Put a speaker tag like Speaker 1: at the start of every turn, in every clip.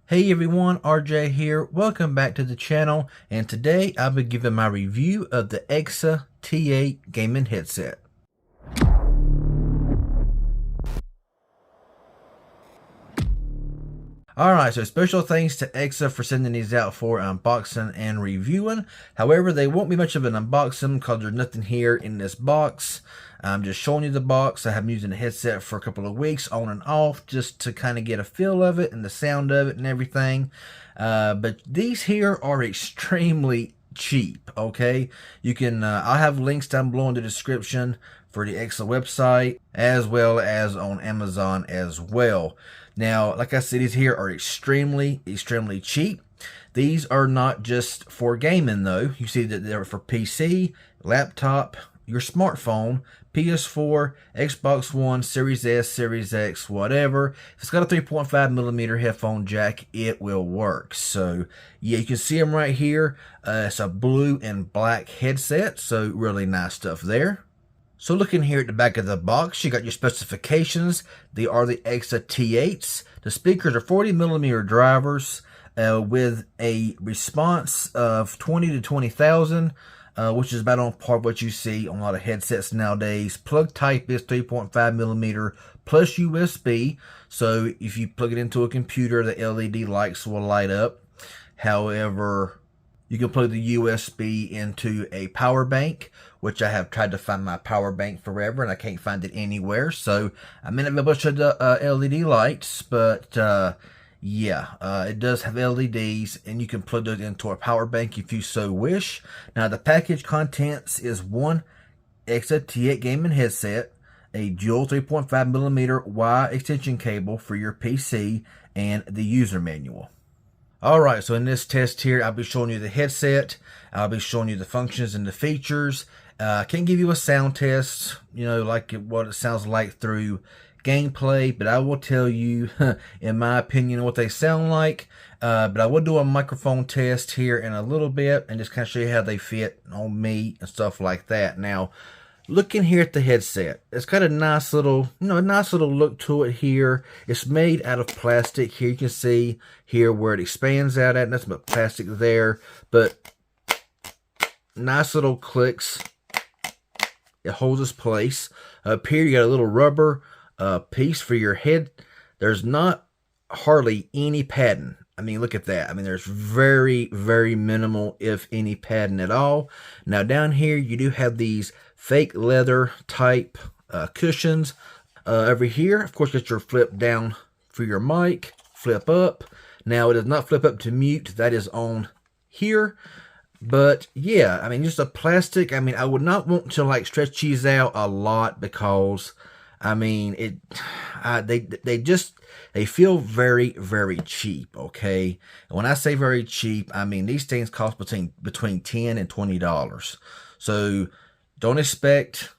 Speaker 1: Hey everyone, RJ here. Welcome back to the channel, and today I'll be giving my review of the EXA T8 gaming headset. Alright, so special thanks to EXA for sending these out for unboxing and reviewing. However, they won't be much of an unboxing because there's nothing here in this box. I'm just showing you the box. I have been using the headset for a couple of weeks on and off just to kind of get a feel of it and the sound of it and everything. But these here are extremely cheap, okay? You can, I'll have links down below in the description for the EXA website as well as on Amazon as well. Now, like I said, these here are extremely cheap. These are not just for gaming though. You see that they're for PC, laptop, your smartphone, PS4, Xbox One, Series S, Series X, whatever. If it's got a 3.5mm headphone jack, it will work. So, yeah, you can see them right here. It's a blue and black headset, so really nice stuff there. So looking here at the back of the box, you got your specifications. They are the EXA T8s. The speakers are 40mm drivers with a response of 20 to 20,000. Which is about on par with what you see on a lot of headsets nowadays. Plug type is 3.5mm plus USB. So if you plug it into a computer, the LED lights will light up. However, you can plug the USB into a power bank, which I have tried to find my power bank forever and I can't find it anywhere. So I'm in a bunch of LED lights, but yeah, it does have LEDs, and you can plug it into a power bank if you so wish. Now, the package contents is one EXA T8 gaming headset, a dual 3.5mm Y extension cable for your PC, and the user manual. Alright, so in this test here, I'll be showing you the headset. I'll be showing you the functions and the features. I can't give you a sound test, you know, like what it sounds like through gameplay, but I will tell you in my opinion what they sound like. But I will do a microphone test here in a little bit and just kind of show you how they fit on me and stuff like that. Now, looking here at the headset, it's got a nice little, nice little look to it here. It's made out of plastic. Here you can see here where it expands out at, nothing but plastic there, but nice little clicks. It holds its place. Up here you got a little rubber piece for your head. There's not hardly any padding. I mean, look at that. I mean, there's very minimal, if any, padding at all. Now, down here, you do have these fake leather type cushions. Over here, of course, get your flip down for your mic, flip up. Now, it does not flip up to mute. That is on here. But yeah, I mean, just a plastic. I mean, I would not want to like stretch these out a lot because I mean, they feel very cheap, okay? And when I say very cheap, I mean these things cost between $10 and $20. So don't expect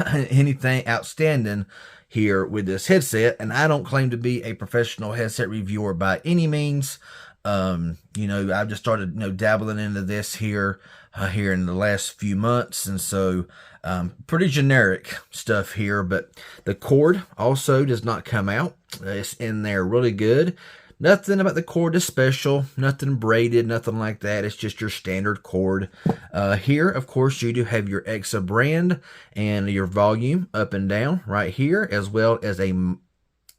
Speaker 1: anything outstanding here with this headset. And I don't claim to be a professional headset reviewer by any means. I've just started, dabbling into this here in the last few months, and so pretty generic stuff here. But the cord also does not come out. It's in there really good. Nothing about the cord is special, nothing braided, nothing like that. It's just your standard cord. Here, of course, you do have your EXA brand and your volume up and down right here, as well as a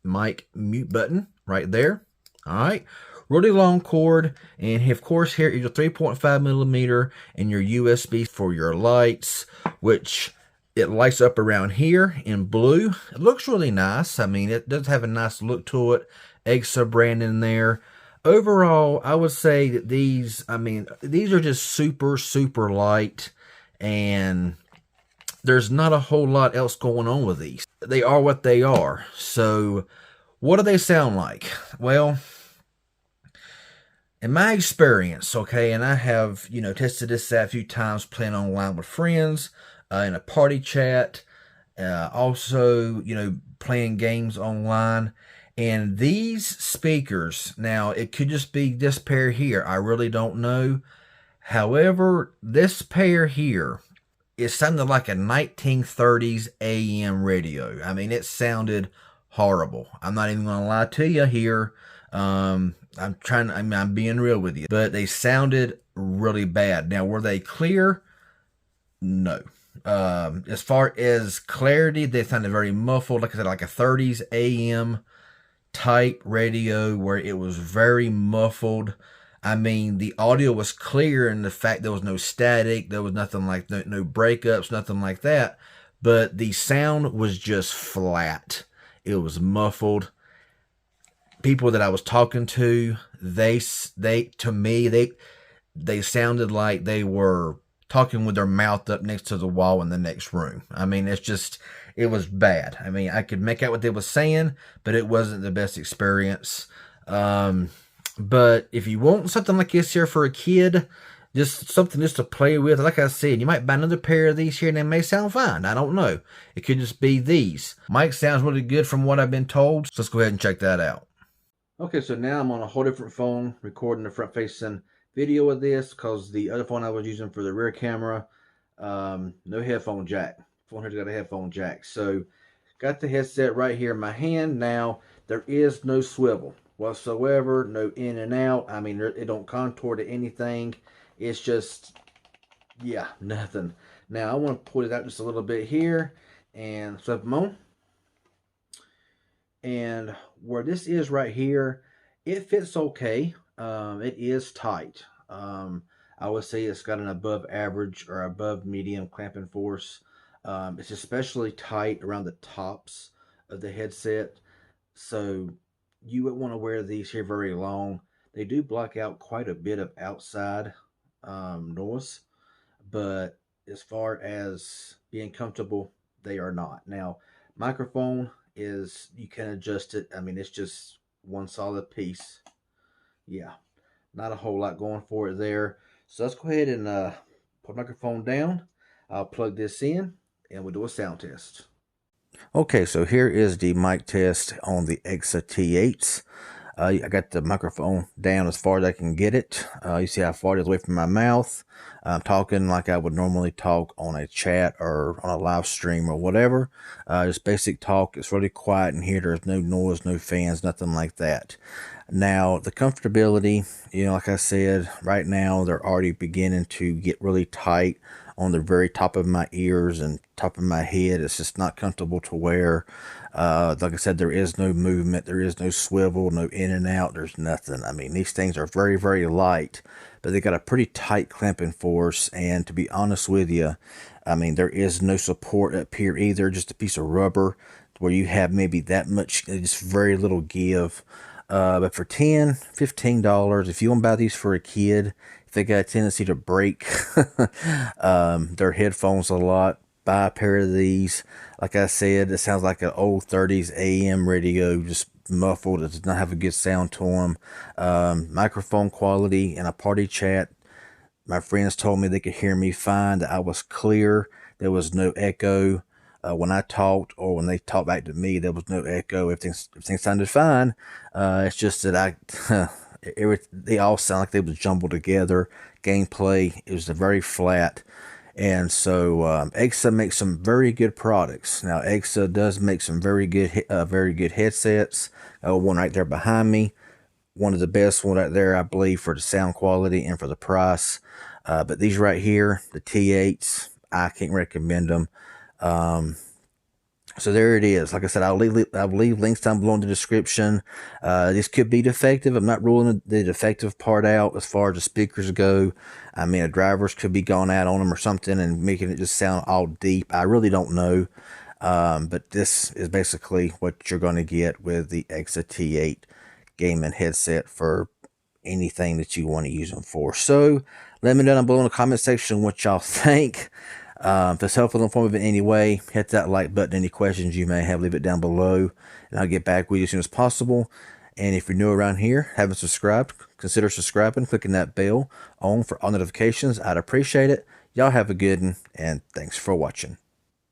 Speaker 1: mic mute button right there. All right. Really long cord, and of course here is your 3.5mm and your USB for your lights, which it lights up around here in blue. It looks really nice. I mean, it does have a nice look to it. EXA brand in there. Overall, I would say that these are just super light, and there's not a whole lot else going on with these. They are what they are. So, what do they sound like? Well, in my experience, okay, and I have, tested this out a few times playing online with friends, in a party chat, also, playing games online, and these speakers, now, it could just be this pair here, I really don't know. However, this pair here, it sounded like a 1930s AM radio. I mean, it sounded horrible. I'm not even going to lie to you here. I'm being real with you, but they sounded really bad. Now, were they clear? No. As far as clarity, they sounded very muffled. Like I said, like a 30s AM type radio where it was very muffled. I mean, the audio was clear in the fact there was no static, there was nothing like no breakups, nothing like that. But the sound was just flat. It was muffled. People that I was talking to, they to me they sounded like they were talking with their mouth up next to the wall in the next room. I mean, it was bad. I mean, I could make out what they were saying, but it wasn't the best experience. But if you want something like this here for a kid, just something just to play with, like I said, you might buy another pair of these here and they may sound fine. I don't know. It could just be these. Mic sounds really good from what I've been told, so let's go ahead and check that out. Okay, so now I'm on a whole different phone recording the front-facing video of this because the other phone I was using for the rear camera, no headphone jack. Phone here's got a headphone jack. So got the headset right here in my hand. Now there is no swivel whatsoever, no in and out. I mean, it don't contour to anything. It's just, yeah, nothing. Now I want to pull it out just a little bit here and flip them on. And where this is right here, it fits okay. It is tight. I would say it's got an above average or above medium clamping force. It's especially tight around the tops of the headset. So you wouldn't want to wear these here very long. They do block out quite a bit of outside noise. But as far as being comfortable, they are not. Now, microphone is, you can adjust it. I mean, it's just one solid piece. Yeah, not a whole lot going for it there. So let's go ahead and put the microphone down. I'll plug this in and we'll do a sound test. Okay, so here is the mic test on the Exa T8s. I got the microphone down as far as I can get it. You see how far it is away from my mouth. I'm talking like I would normally talk on a chat or on a live stream or whatever. Just basic talk. It's really quiet in here. There's no noise, no fans, nothing like that. Now, the comfortability, like I said, right now they're already beginning to get really tight on the very top of my ears and top of my head. It's just not comfortable to wear. Like I said, there is no movement. There is no swivel, no in and out. There's nothing. I mean, these things are very, very light, but they got a pretty tight clamping force. And to be honest with you, I mean, there is no support up here either. Just a piece of rubber where you have maybe that much, just very little give. But for $10, $15, if you want to buy these for a kid, if they got a tendency to break their headphones a lot, buy a pair of these. Like I said, it sounds like an old 30s AM radio, just muffled. It does not have a good sound to them. Microphone quality in a party chat, my friends told me they could hear me fine, that I was clear. There was no echo. When I talked or when they talked back to me, there was no echo. Everything sounded fine. It's just that they all sound like they was jumbled together. Gameplay, it was very flat. And so Exa makes some very good products. Now Exa does make some very good headsets. One right there behind me, one of the best one right there, I believe, for the sound quality and for the price. But these right here, the T8s, I can't recommend them. So there it is. Like I said, I'll leave links down below in the description. This could be defective. I'm not ruling the defective part out as far as the speakers go. I mean, a drivers could be gone out on them or something and making it just sound all deep. I really don't know. But this is basically what you're going to get with the Exa T8 gaming headset for anything that you want to use them for. So let me know down below in the comment section what y'all think. If it's helpful and informative in any way, hit that like button. Any questions you may have, leave it down below, and I'll get back with you as soon as possible. And if you're new around here, haven't subscribed, consider subscribing, clicking that bell on for all notifications. I'd appreciate it. Y'all have a good one, and thanks for watching.